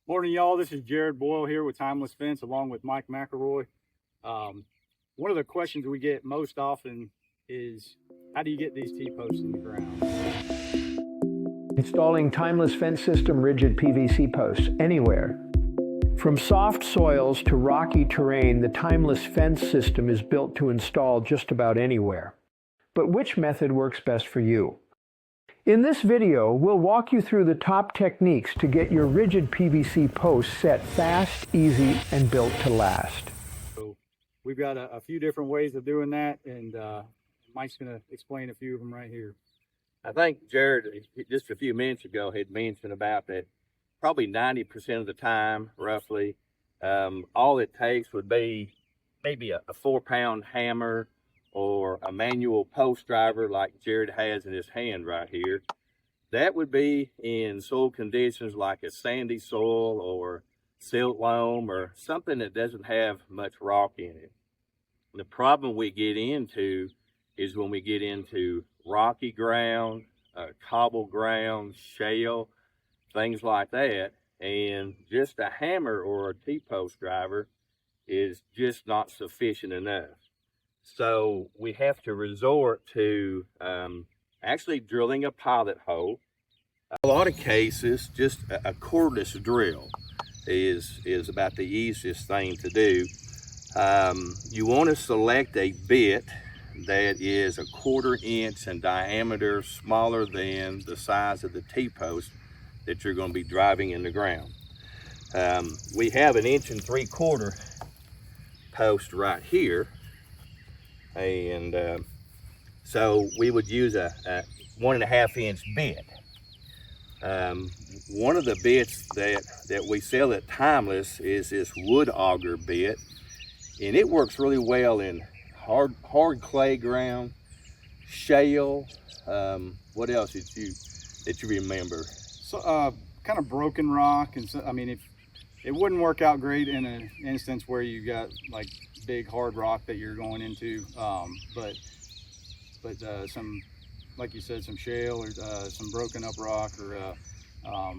Morning, y'all. This is Jared Boyle here with Timeless Fence along with Mike McElroy. One of the questions we get most often is, how do you get these T-posts in the ground? Installing Timeless Fence System rigid PVC posts anywhere. From soft soils to rocky terrain, the Timeless Fence System is built to install just about anywhere. But which method works best for you? In this video, we'll walk you through the top techniques to get your rigid PVC posts set fast, easy, and built to last. So we've got a few different ways of doing that, and Mike's going to explain a few of them right here. I think Jared, just a few minutes ago, had mentioned about that probably 90% of the time, roughly, all it takes would be maybe a 4-pound hammer or a manual post driver like Jared has in his hand right here. That would be in soil conditions like a sandy soil or silt loam or something that doesn't have much rock in it. The problem we get into is when we get into rocky ground, cobble ground, shale, things like that, and just a hammer or a T-post driver is just not sufficient enough. So we have to resort to actually drilling a pilot hole. A lot of cases, just a cordless drill is about the easiest thing to do. You want to select a bit that is 1/4 inch in diameter, smaller than the size of the T-post that you're going to be driving in the ground. We have an 1 3/4 post right here, and so we would use a 1.5 inch bit. One of the bits that we sell at Timeless is this wood auger bit, and it works really well in hard clay ground, shale. What else did you remember? So, kind of broken rock, and so, I mean, it wouldn't work out great in an instance where you got like big hard rock that you're going into, but some, like you said, some shale or some broken up rock or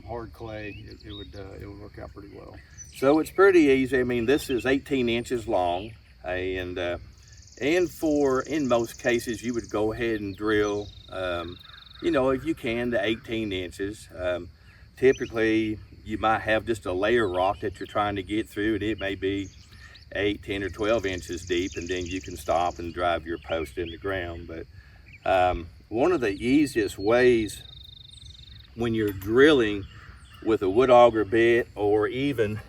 hard clay, it would work out pretty well. So it's pretty easy. I mean, this is 18 inches long, and in most cases you would go ahead and drill, if you can, to 18 inches. Typically you might have just a layer rock that you're trying to get through, and it may be 8, 10, or 12 inches deep, and then you can stop and drive your post in the ground. But one of the easiest ways when you're drilling with a wood auger bit, or even,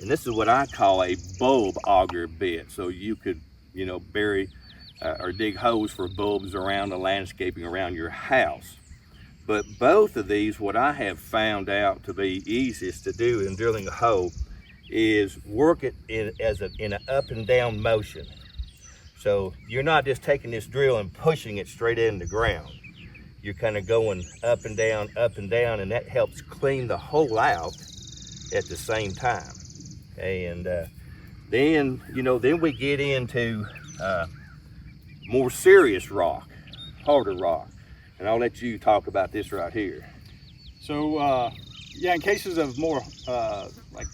and this is what I call a bulb auger bit, so you could bury or dig holes for bulbs around the landscaping around your house. But both of these, what I have found out to be easiest to do in drilling a hole is work it in an up and down motion. So you're not just taking this drill and pushing it straight in the ground. You're kind of going up and down, and that helps clean the hole out at the same time. And then we get into more serious rock, harder rock. And I'll let you talk about this right here. So, in cases of more like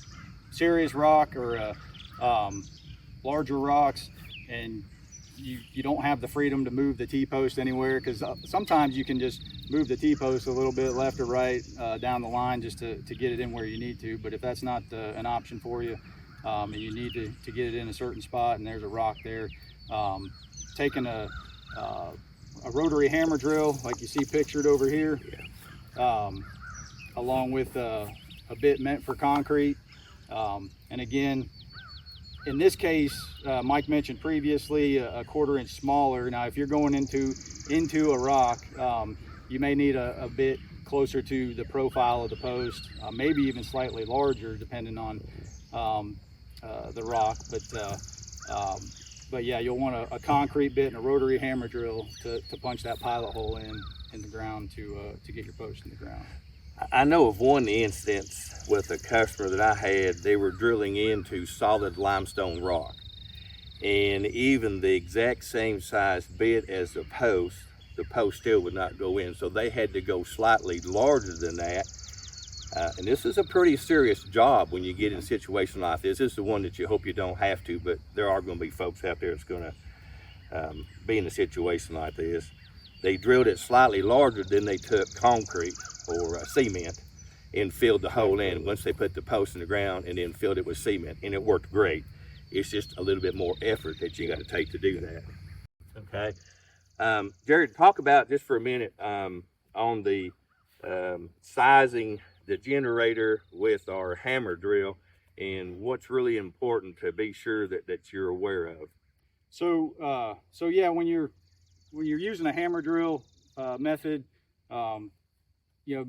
serious rock or larger rocks, and you don't have the freedom to move the T-post anywhere, because sometimes you can just move the T-post a little bit left or right down the line just to get it in where you need to. But if that's not an option for you, and you need to get it in a certain spot and there's a rock there, taking a rotary hammer drill like you see pictured over here, along with a bit meant for concrete, and again, in this case, Mike mentioned previously a 1/4 inch smaller. Now if you're going into a rock, you may need a bit closer to the profile of the post, maybe even slightly larger depending on the rock, but yeah, you'll want a concrete bit and a rotary hammer drill to punch that pilot hole in the ground to get your post in the ground. I know of one instance with a customer that I had. They were drilling into solid limestone rock, and even the exact same size bit as the post still would not go in. So they had to go slightly larger than that And this is a pretty serious job when you get in a situation like this. This is the one that you hope you don't have to, but there are going to be folks out there that's going to be in a situation like this. They drilled it slightly larger than they took concrete or cement and filled the hole in once they put the post in the ground, and then filled it with cement, and it worked great. It's just a little bit more effort that you got to take to do that. Okay, Jared, talk about just for a minute on the sizing the generator with our hammer drill, and what's really important to be sure that you're aware of. So yeah, when you're using a hammer drill method, you know,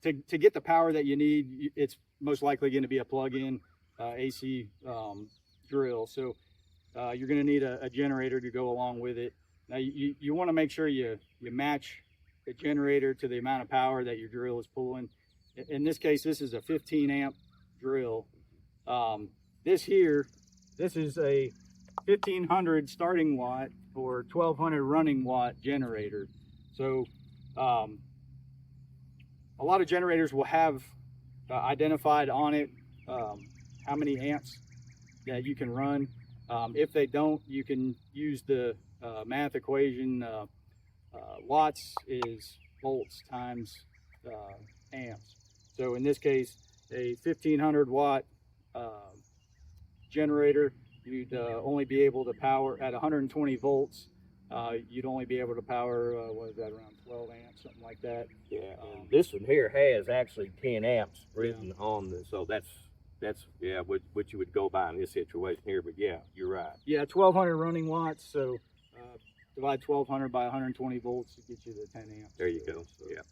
to get the power that you need, it's most likely going to be a plug-in AC drill. So you're going to need a generator to go along with it. Now you want to make sure you match the generator to the amount of power that your drill is pulling. In this case, this is a 15 amp drill. This is a 1500 starting watt or 1200 running watt generator. So a lot of generators will have identified on it how many amps that you can run. If they don't, you can use the math equation. Watts is volts times amps. So in this case, a 1500 watt generator, you'd only be able to power at 120 volts. You'd only be able to power, what is that, around 12 amps, something like that. Yeah, this one here has actually 10 amps written on the, so that's yeah, what you would go by in this situation here, but yeah, you're right. Yeah, 1200 running watts, so divide 1200 by 120 volts to get you the 10 amps. There you go, so. Yeah.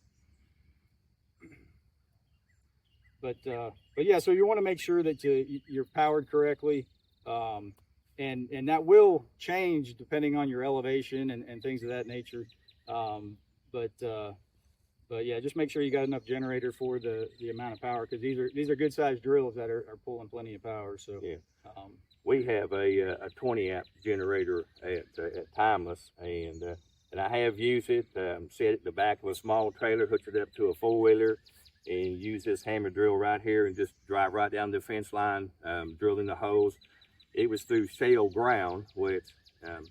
But yeah, so you want to make sure that you're powered correctly. And that will change depending on your elevation and things of that nature. But yeah, just make sure you got enough generator for the amount of power, because these are good sized drills that are pulling plenty of power. So yeah, we have a 20 amp generator at Timeless, and I have used it. Set it in the back of a small trailer, hooked it up to a 4-wheeler, and use this hammer drill right here and just drive right down the fence line, drilling the holes. It was through shale ground, which and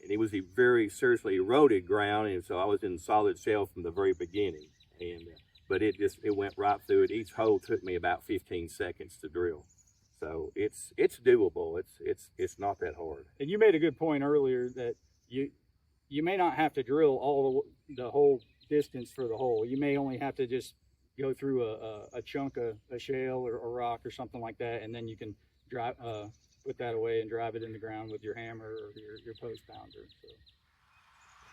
it was a very seriously eroded ground, and so I was in solid shale from the very beginning. And but it went right through it. Each hole took me about 15 seconds to drill, so it's doable. It's not that hard. And you made a good point earlier that you may not have to drill all the whole distance for the hole. You may only have to just go through a chunk of a shale or a rock or something like that, and then you can drive put that away and drive it in the ground with your hammer or your post pounder.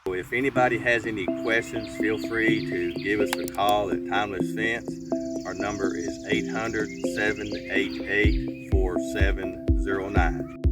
So if anybody has any questions, feel free to give us a call at Timeless Fence. Our number is 800-788-4709.